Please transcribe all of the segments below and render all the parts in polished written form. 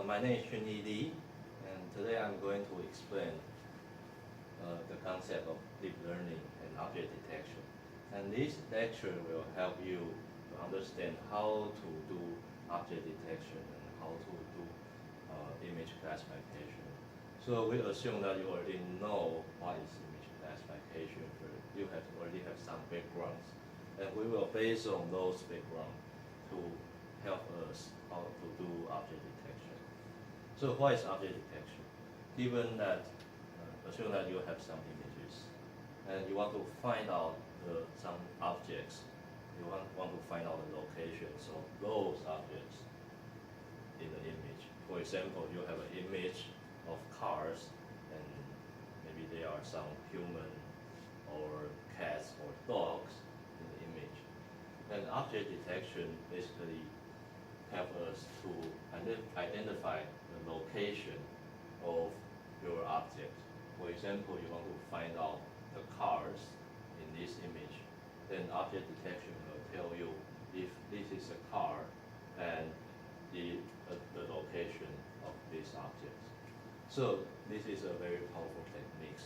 My name is Chun Lee, and today I'm going to explain the concept of deep learning and object detection. And this lecture will help you to understand how to do object detection and how to do image classification. So we assume that you already know what is image classification. You already have some backgrounds, and we will base on those backgrounds to help us how to do object detection. So what is object detection? Given that, assume that you have some images, and you want to find out some objects, you want to find out the locations of those objects in the image. For example, you have an image of cars, and maybe there are some human or cats or dogs in the image. And object detection basically help us to identify the location of your object. For example, you want to find out the cars in this image, then object detection will tell you if this is a car and the location of this object. So this is a very powerful technique,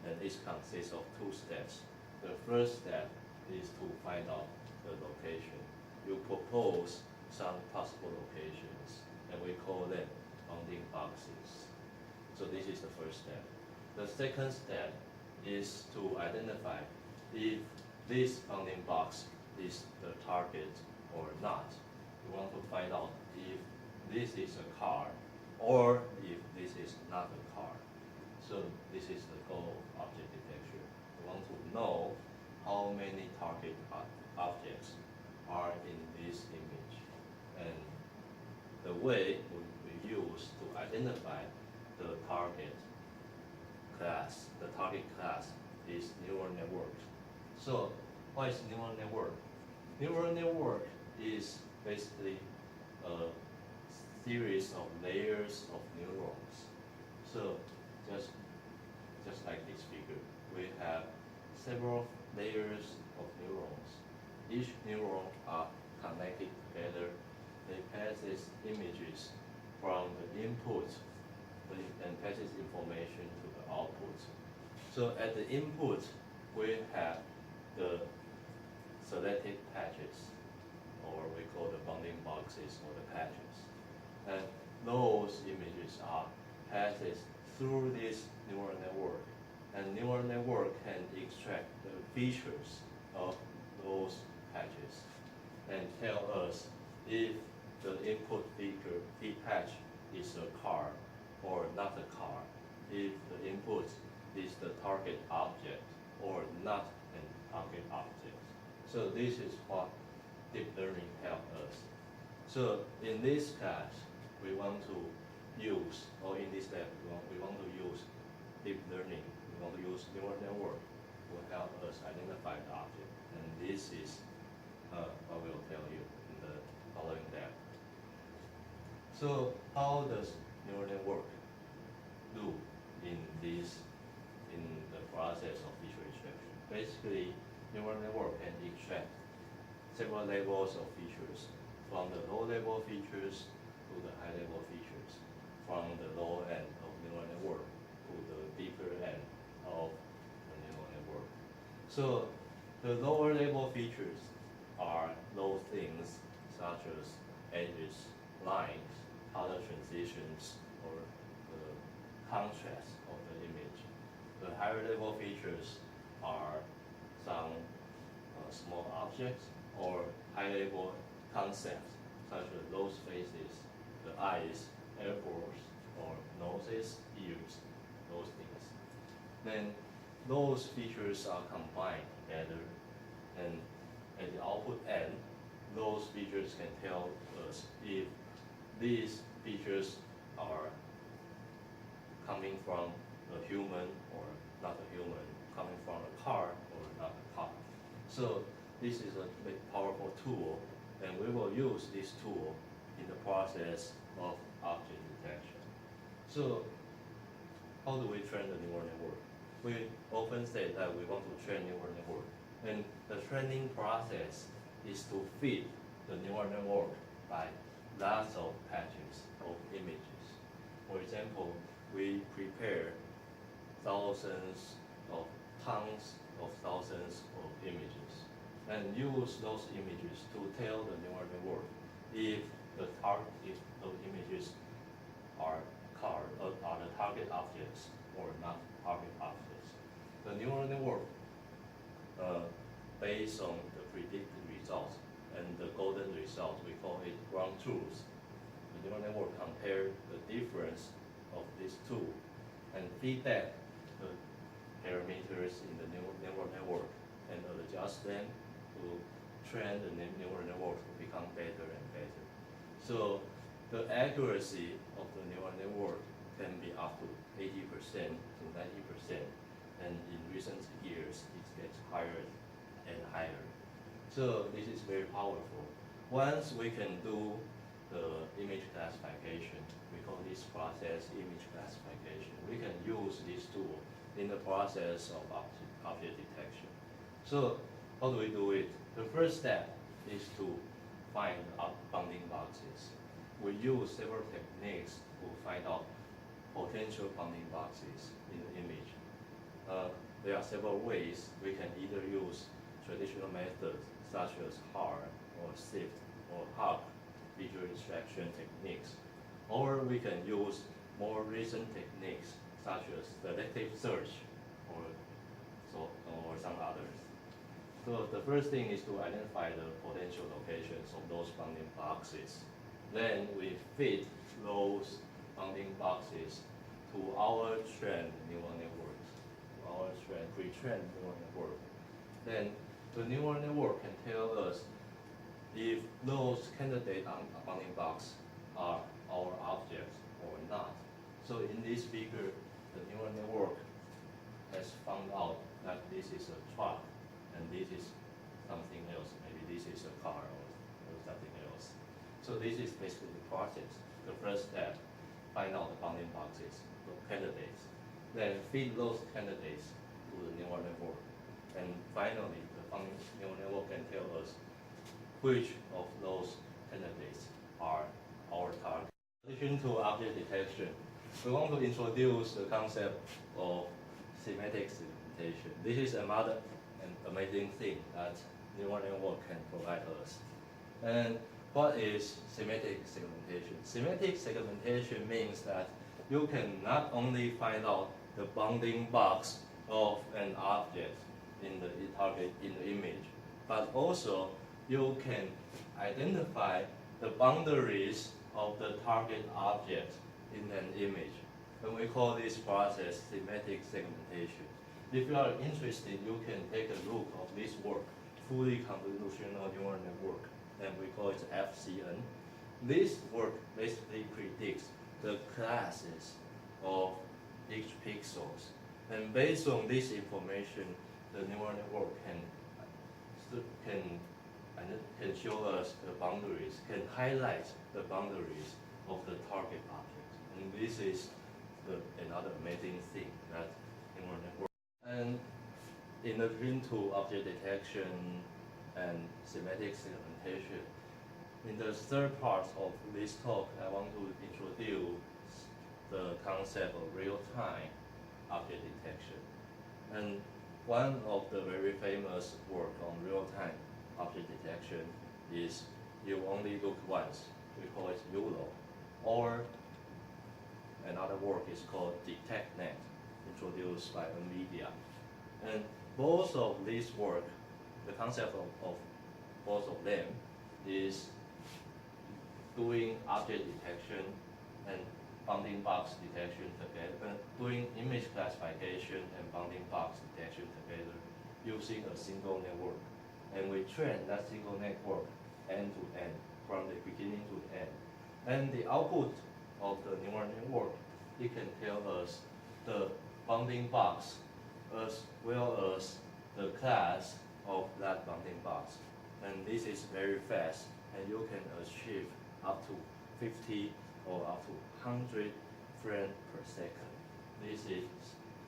and it consists of two steps. The first step is to find out the location. You propose some possible locations, and we call them bounding boxes. So this is the first step. The second step is to identify if this bounding box is the target or not. You want to find out if this is a car or if this is not a car. So this is the goal of object detection. We want to know how many target objects are in this image. And the way we use to identify the target class is neural network. So what is neural network? Neural network is basically a series of layers of neurons. So just like this figure, we have several layers of neurons. Each neuron are connected together. They passes images from the input and passes information to the output. So at the input, we have the selected patches, or we call the bounding boxes or the patches. And those images are passes through this neural network. And neural network can extract the features of those patches and tell us if the input patch is a car or not a car, if the input is the target object or not an target object. So this is what deep learning helps us. So in this class, we want to use, or in this lab, we want to use deep learning. We want to use neural network to help us identify the object. And this is what we'll tell you in the following lab. So how does neural network do in the process of visual extraction? Basically, neural network can extract several levels of features, from the low-level features to the high-level features, from the low end of neural network to the deeper end of the neural network. So the lower level features are those things such as edges, lines, color transitions, or the contrast of the image. The higher level features are some small objects or high level concepts such as those faces, the eyes, airports, or noses, ears, those things. Then those features are combined together, and at the output end, those features can tell us if these features are coming from a human or not a human, coming from a car or not a car. So this is a very powerful tool, and we will use this tool in the process of object detection. So how do we train the neural network? We often say that we want to train neural network, and the training process is to feed the neural network by lots of patches of images. prepare thousands of tons of thousands of images and use those images to tell the neural network if the images are the target objects or not target objects. The neural network, based on the predicted results and the golden result, we call it ground truth. The neural network compare the difference of these two and feedback the parameters in the neural network and adjust them to train the neural network to become better and better. So the accuracy of the neural network can be up to 80% to 90%, and in recent years it gets higher and higher. So this is very powerful. Once we can do the image classification, we call this process image classification. We can use this tool in the process of object detection. So how do we do it? The first step is to find bounding boxes. We use several techniques to find out potential bounding boxes in the image. There are several ways. We can either use traditional methods such as HAR or SIFT or HARC visual extraction techniques, or we can use more recent techniques such as selective search or some others. So the first thing is to identify the potential locations of those bounding boxes. Then we fit those bounding boxes to our trained neural networks, to our pre-trained neural network. Then the neural network can tell us if those candidate bounding box are our objects or not. So in this figure, the neural network has found out that this is a truck and this is something else. Maybe this is a car or something else. So this is basically the process. The first step, find out the bounding boxes, the candidates. Then feed those candidates to the neural network. And finally, the neural network can tell us which of those candidates are our target. In addition to object detection, we want to introduce the concept of semantic segmentation. This is another amazing thing that neural network can provide us. And what is semantic segmentation? Semantic segmentation means that you can not only find out the bounding box of an object in the target in the image, but also you can identify the boundaries of the target object in an image. And we call this process semantic segmentation. If you are interested, you can take a look of this work, fully convolutional neural network, and we call it FCN. This work basically predicts the classes of each pixels. And based on this information, the neural network can show us the boundaries, can highlight the boundaries of the target object. And this is another amazing thing that neural network. And in addition to object detection and semantic segmentation, in the third part of this talk, I want to introduce the concept of real-time object detection. And one of the very famous work on real-time object detection is you only look once. We call it YOLO. Or another work is called DetectNet, introduced by NVIDIA. And both of these work, the concept of both of them is doing object detection and bounding box detection together, doing image classification and bounding box detection together using a single network. And we train that single network end to end, from the beginning to the end. And the output of the neural network, it can tell us the bounding box as well as the class of that bounding box. And this is very fast, and you can achieve up to 50 or up to 100 frames per second. This is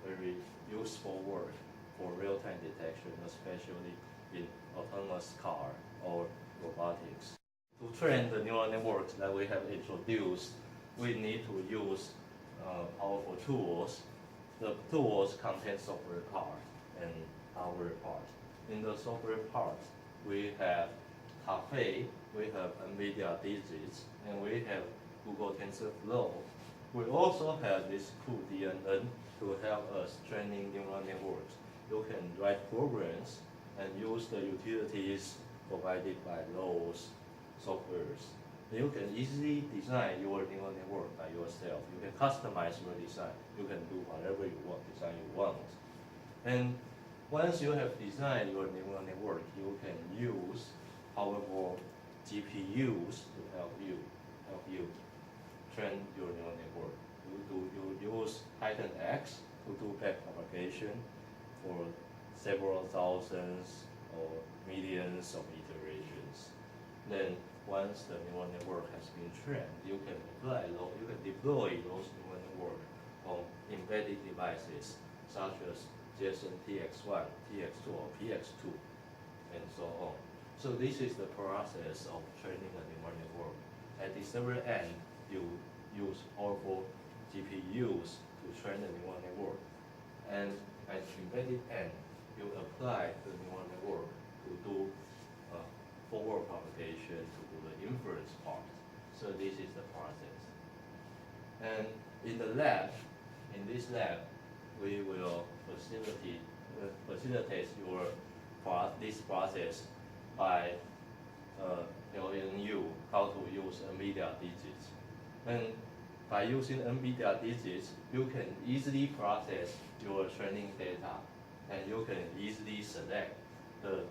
very useful work for real-time detection, especially in autonomous car or robotics. To train the neural networks that we have introduced, we need to use powerful tools. The tools contain software part and hardware part. In the software part, we have Cafe, we have NVIDIA digits, and we have Google TensorFlow. We also have this cool DNN to help us training neural networks. You can write programs and use the utilities provided by those softwares. You can easily design your neural network by yourself. You can customize your design. You can do whatever you want, design you want. And once you have designed your neural network, you can use powerful GPUs to help you train your neural network. You use Python X to do back propagation for several thousands or millions of iterations. Then once the neural network has been trained, you can deploy those neural network on embedded devices such as JSON TX1, TX2, or PX2, and so on. So this is the process of training a neural network. At the server end, you use powerful GPUs to train the neural network. And at the embedded end, you apply the neural network to do forward propagation, to do the inference part. So this is the process. And in the lab, in this lab, we will facilitate this process by telling you how to use NVIDIA digits. And by using NVIDIA digits, you can easily process your training data, and you can easily select the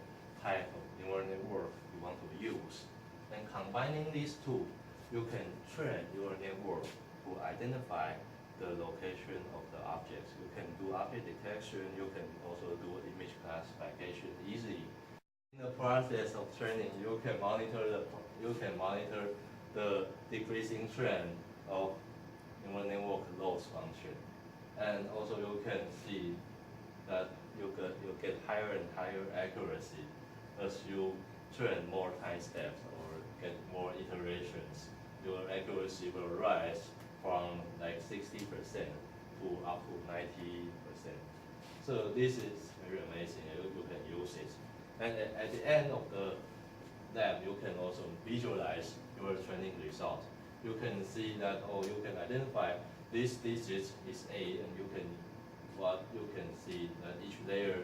type of neural network you want to use. And combining these two, you can train your network to identify the location of the objects. You can do object detection, you can also do image classification easily. In the process of training, you can monitor the decreasing trend of neural network loss function. And also you can see that you get higher and higher accuracy as you train more time steps or get more iterations. Your accuracy will rise from like 60% to up to 90%. So this is very amazing. You can use it. And at the end of the lab, you can also visualize your training result. You can see that, you can identify this digit is A, and you can see that each layer,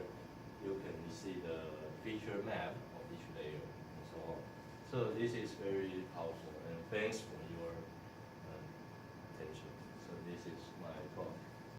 you can see the feature map of each layer, and so on. So this is very powerful, and thanks for